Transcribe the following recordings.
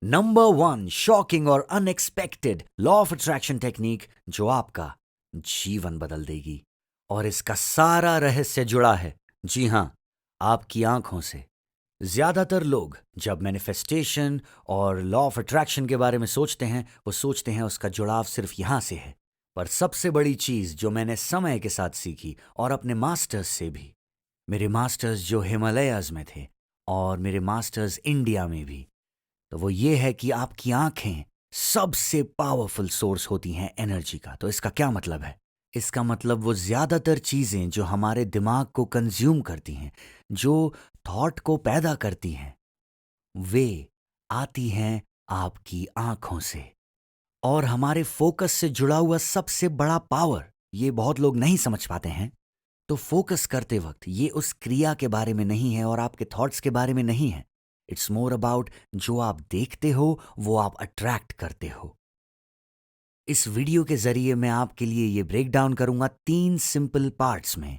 Number 1 shocking और unexpected law of attraction technique जो आपका जीवन बदल देगी। और इसका सारा रहस्य जुड़ा है, जी हाँ, आपकी आंखों से। ज्यादातर लोग जब मैनिफेस्टेशन और लॉ ऑफ अट्रैक्शन के बारे में सोचते हैं, वो सोचते हैं उसका जुड़ाव सिर्फ यहां से है। पर सबसे बड़ी चीज जो मैंने समय के साथ सीखी, और अपने मास्टर्स से भी, मेरे मास्टर्स जो हिमालयाज में थे और मेरे मास्टर्स इंडिया में भी, तो वो ये है कि आपकी आंखें सबसे पावरफुल सोर्स होती हैं एनर्जी का। तो इसका क्या मतलब है? इसका मतलब वो ज्यादातर चीजें जो हमारे दिमाग को कंज्यूम करती हैं, जो थॉट को पैदा करती हैं, वे आती हैं आपकी आंखों से। और हमारे फोकस से जुड़ा हुआ सबसे बड़ा पावर, ये बहुत लोग नहीं समझ पाते हैं। तो फोकस करते वक्त ये उस क्रिया के बारे में नहीं है और आपके थॉट्स के बारे में नहीं है। इट्स मोर अबाउट जो आप देखते हो वो आप अट्रैक्ट करते हो। इस वीडियो के जरिए मैं आपके लिए ये ब्रेक डाउन करूंगा 3 सिंपल पार्ट्स में।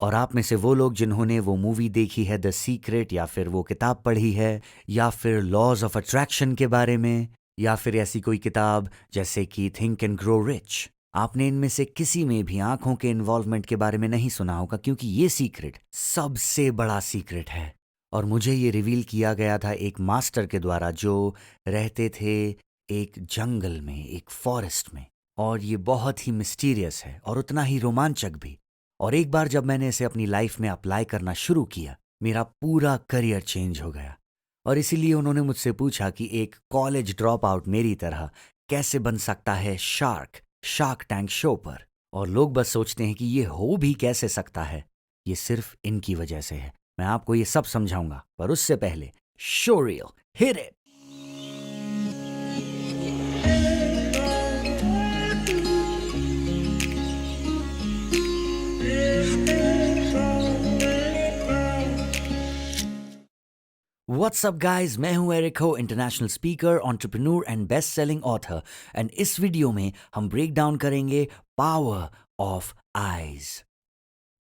और आप में से वो लोग जिन्होंने वो मूवी देखी है द सीक्रेट, या फिर वो किताब पढ़ी है, या फिर लॉज ऑफ अट्रैक्शन के बारे में, या फिर ऐसी कोई किताब जैसे कि थिंक एंड ग्रो रिच, आपने इनमें से किसी में भी आंखों के इन्वॉल्वमेंट के बारे में नहीं सुना होगा, क्योंकि ये सीक्रेट सबसे बड़ा सीक्रेट है। और मुझे ये रिवील किया गया था एक मास्टर के द्वारा जो रहते थे एक जंगल में, एक फॉरेस्ट में। और ये बहुत ही मिस्टीरियस है और उतना ही रोमांचक भी। और एक बार जब मैंने इसे अपनी लाइफ में अप्लाई करना शुरू किया, मेरा पूरा करियर चेंज हो गया। और इसीलिए उन्होंने मुझसे पूछा कि एक कॉलेज ड्रॉप आउट मेरी तरह कैसे बन सकता है शार्क टैंक शो पर। और लोग बस सोचते हैं कि ये हो भी कैसे सकता है। ये सिर्फ इनकी वजह से है। मैं आपको ये सब समझाऊंगा, पर उससे पहले show reel hit it. What's up guys, मैं हूं एरिक हो, international speaker, entrepreneur and best selling author. And इस वीडियो में हम ब्रेक डाउन करेंगे पावर ऑफ आईज।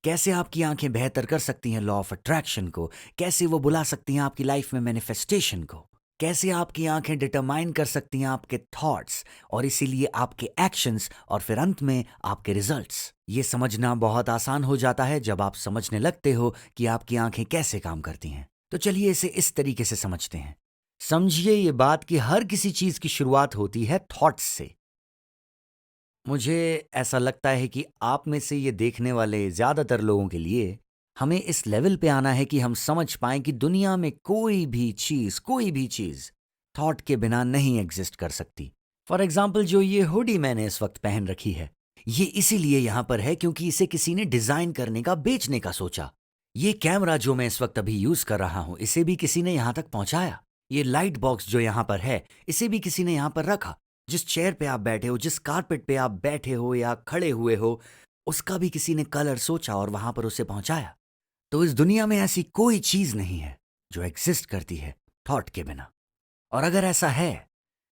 कैसे आपकी आंखें बेहतर कर सकती हैं लॉ ऑफ अट्रैक्शन को, कैसे वो बुला सकती हैं आपकी लाइफ में मैनिफेस्टेशन को, कैसे आपकी आंखें डिटरमाइन कर सकती हैं आपके थॉट्स और इसीलिए आपके एक्शंस, और फिर अंत में आपके रिजल्ट्स। ये समझना बहुत आसान हो जाता है जब आप समझने लगते हो कि आपकी आंखें कैसे काम करती हैं। तो चलिए इसे इस तरीके से समझते हैं। समझिए ये बात कि हर किसी चीज की शुरुआत होती है थॉट्स से। मुझे ऐसा लगता है कि आप में से ये देखने वाले ज्यादातर लोगों के लिए हमें इस लेवल पे आना है कि हम समझ पाएं कि दुनिया में कोई भी चीज थॉट के बिना नहीं एग्जिस्ट कर सकती। फॉर एग्जाम्पल, जो ये हुडी मैंने इस वक्त पहन रखी है, ये इसीलिए यहां पर है क्योंकि इसे किसी ने डिजाइन करने का, बेचने का सोचा। ये कैमरा जो मैं इस वक्त अभी यूज कर रहा हूं, इसे भी किसी ने यहां तक पहुंचाया। ये लाइट बॉक्स जो यहां पर है, इसे भी किसी ने यहां पर रखा। जिस चेयर पे आप बैठे हो, जिस कारपेट पे आप बैठे हो या खड़े हुए हो, उसका भी किसी ने कलर सोचा और वहां पर उसे पहुंचाया। तो इस दुनिया में ऐसी कोई चीज नहीं है जो एग्जिस्ट करती है थॉट के बिना। और अगर ऐसा है,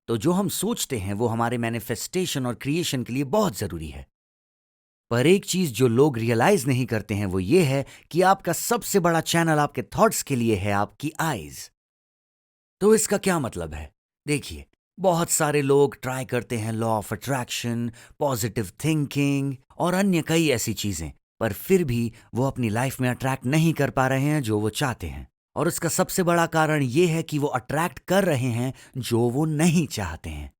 तो जो हम सोचते हैं वो हमारे मैनिफेस्टेशन और क्रिएशन के लिए बहुत जरूरी है। पर एक चीज जो लोग रियलाइज नहीं करते हैं वो ये है कि आपका सबसे बड़ा चैनल आपके थॉट्स के लिए है आपकी आईज। तो इसका क्या मतलब है? देखिए, बहुत सारे लोग ट्राई करते हैं law of attraction, positive thinking और अन्य कई ऐसी चीजें, पर फिर भी वो अपनी लाइफ में अट्रैक्ट नहीं कर पा रहे हैं जो वो चाहते हैं। और उसका सबसे बड़ा कारण ये है कि वो अट्रैक्ट कर रहे हैं जो वो नहीं चाहते हैं।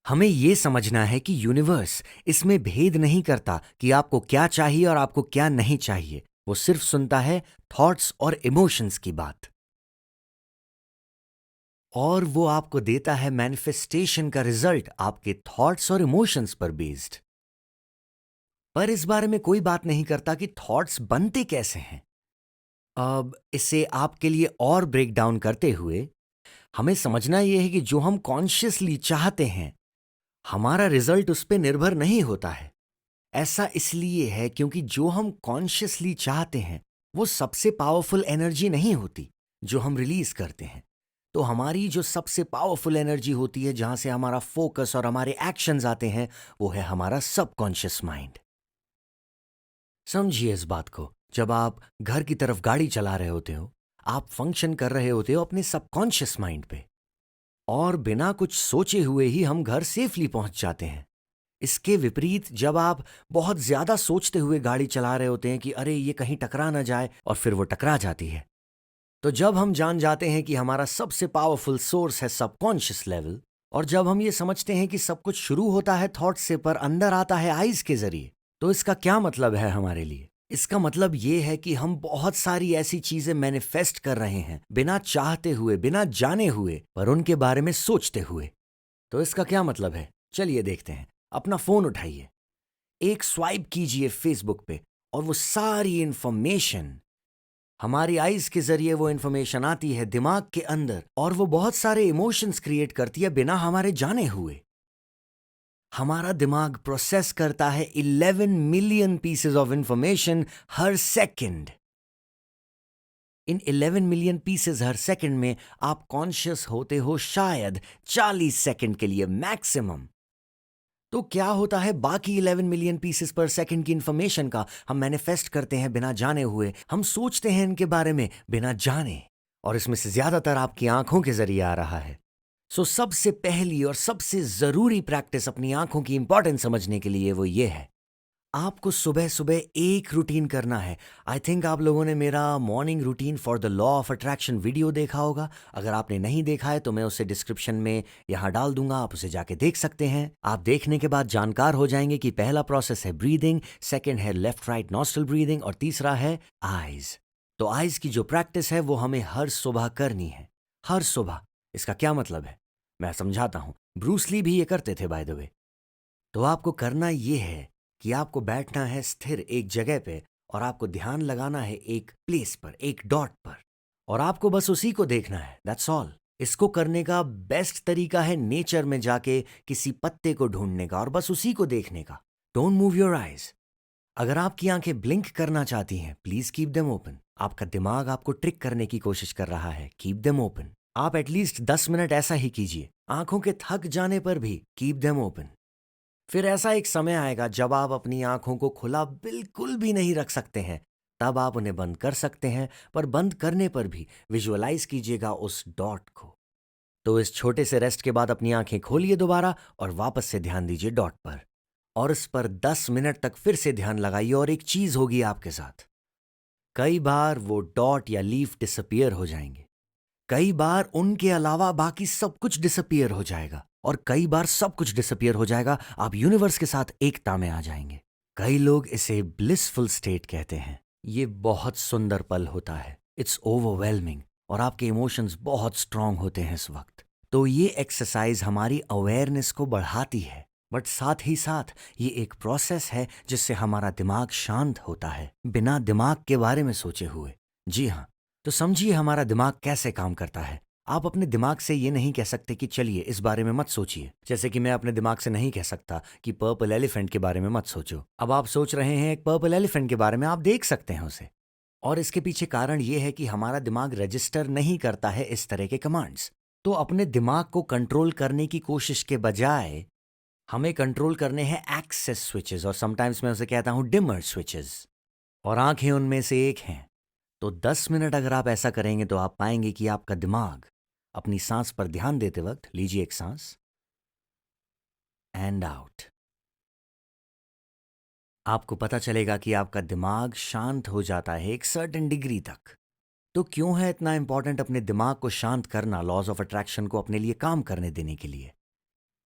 हमें ये समझना है कि यूनिवर्स इसमें भेद नहीं करता कि आपको क्या चाहिए और आपको क्या नहीं चाहिए। वो सिर्फ सुनता है थॉट्स और इमोशंस की बात, और वो आपको देता है मैनिफेस्टेशन का रिजल्ट आपके थॉट्स और इमोशंस पर बेस्ड। पर इस बारे में कोई बात नहीं करता कि थॉट्स बनते कैसे हैं। अब इसे आपके लिए और ब्रेक डाउन करते हुए हमें समझना यह है कि जो हम कॉन्शियसली चाहते हैं, हमारा रिजल्ट उस पर निर्भर नहीं होता है। ऐसा इसलिए है क्योंकि जो हम कॉन्शियसली चाहते हैं वो सबसे पावरफुल एनर्जी नहीं होती जो हम रिलीज करते हैं। तो हमारी जो सबसे पावरफुल एनर्जी होती है, जहां से हमारा फोकस और हमारे एक्शंस आते हैं, वो है हमारा सबकॉन्शियस माइंड। समझिए इस बात को। जब आप घर की तरफ गाड़ी चला रहे होते हो, आप फंक्शन कर रहे होते हो अपने सबकॉन्शियस माइंड पे, और बिना कुछ सोचे हुए ही हम घर सेफली पहुंच जाते हैं। इसके विपरीत जब आप बहुत ज्यादा सोचते हुए गाड़ी चला रहे होते हैं कि अरे ये कहीं टकरा ना जाए, और फिर वो टकरा जाती है। तो जब हम जान जाते हैं कि हमारा सबसे पावरफुल सोर्स है सबकॉन्शियस लेवल, और जब हम ये समझते हैं कि सब कुछ शुरू होता है थॉट से पर अंदर आता है आइज के जरिए, तो इसका क्या मतलब है हमारे लिए? इसका मतलब ये है कि हम बहुत सारी ऐसी चीजें मैनिफेस्ट कर रहे हैं बिना चाहते हुए, बिना जाने हुए, पर उनके बारे में सोचते हुए। तो इसका क्या मतलब है? चलिए देखते हैं। अपना फोन उठाइए, एक स्वाइप कीजिए फेसबुक पे, और वो सारी इंफॉर्मेशन, हमारी आईज के जरिए वो इंफॉर्मेशन आती है दिमाग के अंदर, और वो बहुत सारे इमोशंस क्रिएट करती है बिना हमारे जाने हुए। हमारा दिमाग प्रोसेस करता है 11 million pieces of information her second. In 11 million pieces her second में आप कॉन्शियस होते हो शायद 40 सेकंड के लिए मैक्सिमम। तो क्या होता है बाकी 11 मिलियन पीसेस पर सेकंड की इंफॉर्मेशन का? हम मैनिफेस्ट करते हैं बिना जाने हुए, हम सोचते हैं इनके बारे में बिना जाने, और इसमें से ज्यादातर आपकी आंखों के जरिए आ रहा है। सो सबसे पहली और सबसे जरूरी प्रैक्टिस अपनी आंखों की इंपॉर्टेंस समझने के लिए वो ये है, आपको सुबह सुबह एक रूटीन करना है। आई थिंक आप लोगों ने मेरा morning routine for the law of attraction video देखा होगा। अगर आपने नहीं देखा है तो मैं उसे डिस्क्रिप्शन में यहाँ डाल दूंगा, आप उसे जाके देख सकते हैं। आप देखने के बाद जानकार हो जाएंगे कि पहला प्रोसेस है ब्रीदिंग, सेकेंड है लेफ्ट राइट नॉस्ट्रल ब्रीदिंग, और तीसरा है आइज। तो आइज की जो प्रैक्टिस है वो हमें हर सुबह करनी है, हर सुबह। इसका क्या मतलब है मैं समझाता हूँ। ब्रूस ली भी ये करते थे बाय द वे। तो आपको करना ये है कि आपको बैठना है स्थिर एक जगह पे, और आपको ध्यान लगाना है एक प्लेस पर, एक डॉट पर, और आपको बस उसी को देखना है। That's all. इसको करने का बेस्ट तरीका है नेचर में जाके किसी पत्ते को ढूंढने का और बस उसी को देखने का। Don't move your eyes. अगर आपकी आंखें ब्लिंक करना चाहती हैं, प्लीज कीप देम ओपन। आपका दिमाग आपको ट्रिक करने की कोशिश कर रहा है, कीप देम ओपन। आप एटलीस्ट 10 मिनट ऐसा ही कीजिए, आंखों के थक जाने पर भी कीप देम ओपन। फिर ऐसा एक समय आएगा जब आप अपनी आंखों को खुला बिल्कुल भी नहीं रख सकते हैं, तब आप उन्हें बंद कर सकते हैं, पर बंद करने पर भी विजुअलाइज कीजिएगा उस डॉट को। तो इस छोटे से रेस्ट के बाद अपनी आंखें खोलिए दोबारा और वापस से ध्यान दीजिए डॉट पर, और इस पर 10 मिनट तक फिर से ध्यान लगाइए। और एक चीज होगी आपके साथ, कई बार वो डॉट या लीफ डिसअपियर हो जाएंगे, कई बार उनके अलावा बाकी सब कुछ डिसअपियर हो जाएगा, और कई बार सब कुछ डिसअपियर हो जाएगा, आप यूनिवर्स के साथ एकता में आ जाएंगे। कई लोग इसे ब्लिसफुल स्टेट कहते हैं। ये बहुत सुंदर पल होता है, इट्स ओवरवेलमिंग, और आपके इमोशंस बहुत स्ट्रांग होते हैं इस वक्त। तो ये एक्सरसाइज हमारी अवेयरनेस को बढ़ाती है, बट साथ ही साथ ये एक प्रोसेस है जिससे हमारा दिमाग शांत होता है बिना दिमाग के बारे में सोचे हुए। जी हाँ, तो समझिए हमारा दिमाग कैसे काम करता है। आप अपने दिमाग से ये नहीं कह सकते कि चलिए इस बारे में मत सोचिए, जैसे कि मैं अपने दिमाग से नहीं कह सकता कि पर्पल एलिफेंट के बारे में मत सोचो। अब आप सोच रहे हैं एक पर्पल एलिफेंट के बारे में, आप देख सकते हैं उसे। और इसके पीछे कारण ये है कि हमारा दिमाग रजिस्टर नहीं करता है इस तरह के कमांड्स। तो अपने दिमाग को कंट्रोल करने की कोशिश के बजाय हमें कंट्रोल करने हैं एक्सेस स्विचेस, और समटाइम्स मैं उसे कहता हूं डिमर स्विचेस, और आंखें उनमें से एक हैं। तो 10 मिनट अगर आप ऐसा करेंगे तो आप पाएंगे कि आपका दिमाग अपनी सांस पर ध्यान देते वक्त, लीजिए एक सांस, एंड आउट, आपको पता चलेगा कि आपका दिमाग शांत हो जाता है एक सर्टेन डिग्री तक। तो क्यों है इतना इंपॉर्टेंट अपने दिमाग को शांत करना, लॉज ऑफ अट्रैक्शन को अपने लिए काम करने देने के लिए?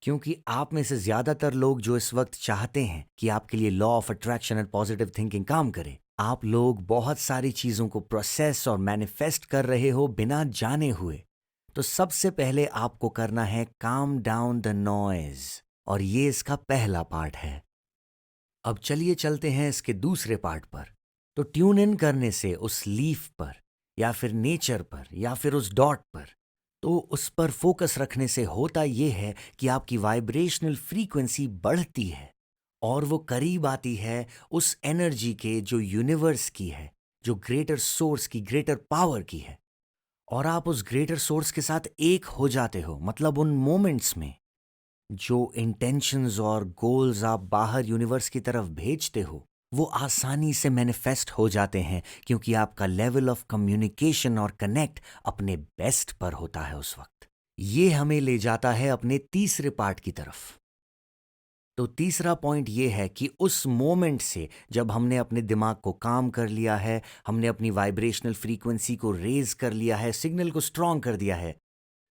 क्योंकि आप में से ज्यादातर लोग जो इस वक्त चाहते हैं कि आपके लिए law of attraction and positive thinking काम करे, आप लोग बहुत सारी चीजों को प्रोसेस और मैनिफेस्ट कर रहे हो बिना जाने हुए। तो सबसे पहले आपको करना है काम डाउन द नॉइज, और ये इसका पहला पार्ट है। अब चलिए चलते हैं इसके दूसरे पार्ट पर। तो ट्यून इन करने से उस लीफ पर, या फिर नेचर पर, या फिर उस डॉट पर, तो उस पर फोकस रखने से होता यह है कि आपकी वाइब्रेशनल फ्रीक्वेंसी बढ़ती है, और वो करीब आती है उस एनर्जी के जो यूनिवर्स की है, जो ग्रेटर सोर्स की, ग्रेटर पावर की है। और आप उस ग्रेटर सोर्स के साथ एक हो जाते हो, मतलब उन मोमेंट्स में जो इंटेंशंस और गोल्स आप बाहर यूनिवर्स की तरफ भेजते हो, वो आसानी से मैनिफेस्ट हो जाते हैं क्योंकि आपका लेवल ऑफ कम्युनिकेशन और कनेक्ट अपने बेस्ट पर होता है उस वक्त। ये हमें ले जाता है अपने तीसरे पार्ट की तरफ। तो तीसरा पॉइंट ये है कि उस मोमेंट से जब हमने अपने दिमाग को काम कर लिया है, हमने अपनी वाइब्रेशनल फ्रीक्वेंसी को रेज कर लिया है, सिग्नल को स्ट्रांग कर दिया है,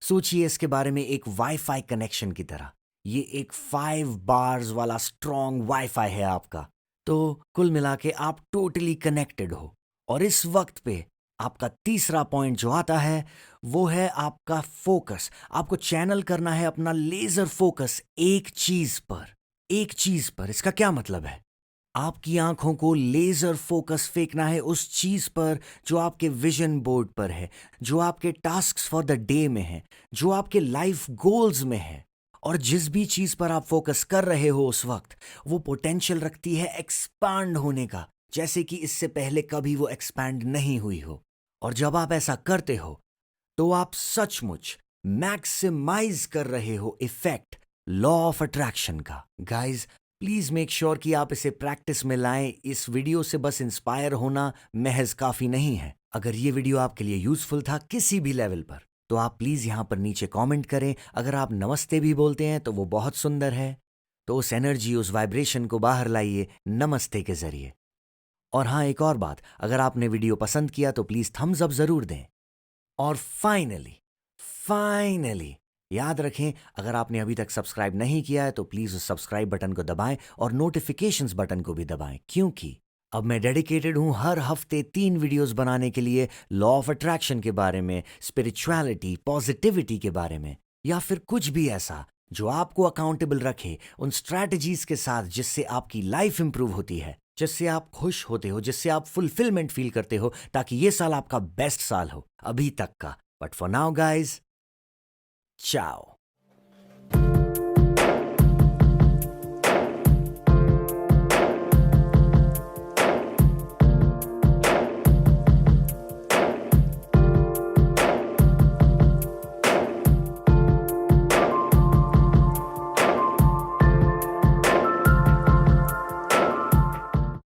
सोचिए इसके बारे में एक वाईफाई कनेक्शन की तरह। ये एक 5 बार्स वाला स्ट्रांग वाईफाई है आपका। तो कुल मिला के आप टोटली कनेक्टेड हो। और इस वक्त पे आपका तीसरा पॉइंट जो आता है वो है आपका फोकस। आपको चैनल करना है अपना लेजर फोकस एक चीज पर। एक चीज पर, इसका क्या मतलब है? आपकी आंखों को लेजर फोकस फेंकना है उस चीज पर जो आपके विजन बोर्ड पर है, जो आपके टास्क्स फॉर द डे में है, जो आपके लाइफ गोल्स में है। और जिस भी चीज पर आप फोकस कर रहे हो उस वक्त, वो पोटेंशियल रखती है एक्सपांड होने का, जैसे कि इससे पहले कभी वो एक्सपैंड नहीं हुई हो। और जब आप ऐसा करते हो तो आप सचमुच मैक्सिमाइज कर रहे हो इफेक्ट लॉ ऑफ अट्रैक्शन का। गाइस, प्लीज मेक श्योर कि आप इसे प्रैक्टिस में लाएं। इस वीडियो से बस इंस्पायर होना महज काफी नहीं है। अगर ये वीडियो आपके लिए यूजफुल था किसी भी लेवल पर, तो आप प्लीज यहां पर नीचे कमेंट करें। अगर आप नमस्ते भी बोलते हैं तो वो बहुत सुंदर है। तो उस एनर्जी, उस वाइब्रेशन को बाहर लाइए नमस्ते के जरिए। और हाँ, एक और बात, अगर आपने वीडियो पसंद किया तो प्लीज थम्स अप जरूर दें। और फाइनली याद रखें, अगर आपने अभी तक सब्सक्राइब नहीं किया है तो प्लीज उस सब्सक्राइब बटन को दबाएं और नोटिफिकेशंस बटन को भी दबाएं, क्योंकि अब मैं डेडिकेटेड हूं हर हफ्ते 3 वीडियोस बनाने के लिए लॉ ऑफ अट्रैक्शन के बारे में, स्पिरिचुअलिटी, पॉजिटिविटी के बारे में, या फिर कुछ भी ऐसा जो आपको अकाउंटेबल रखे उन स्ट्रैटेजीज के साथ जिससे आपकी लाइफ इंप्रूव होती है, जिससे आप खुश होते हो, जिससे आप फुलफिलमेंट फील करते हो, ताकि ये साल आपका बेस्ट साल हो अभी तक का। But for now guys, ciao.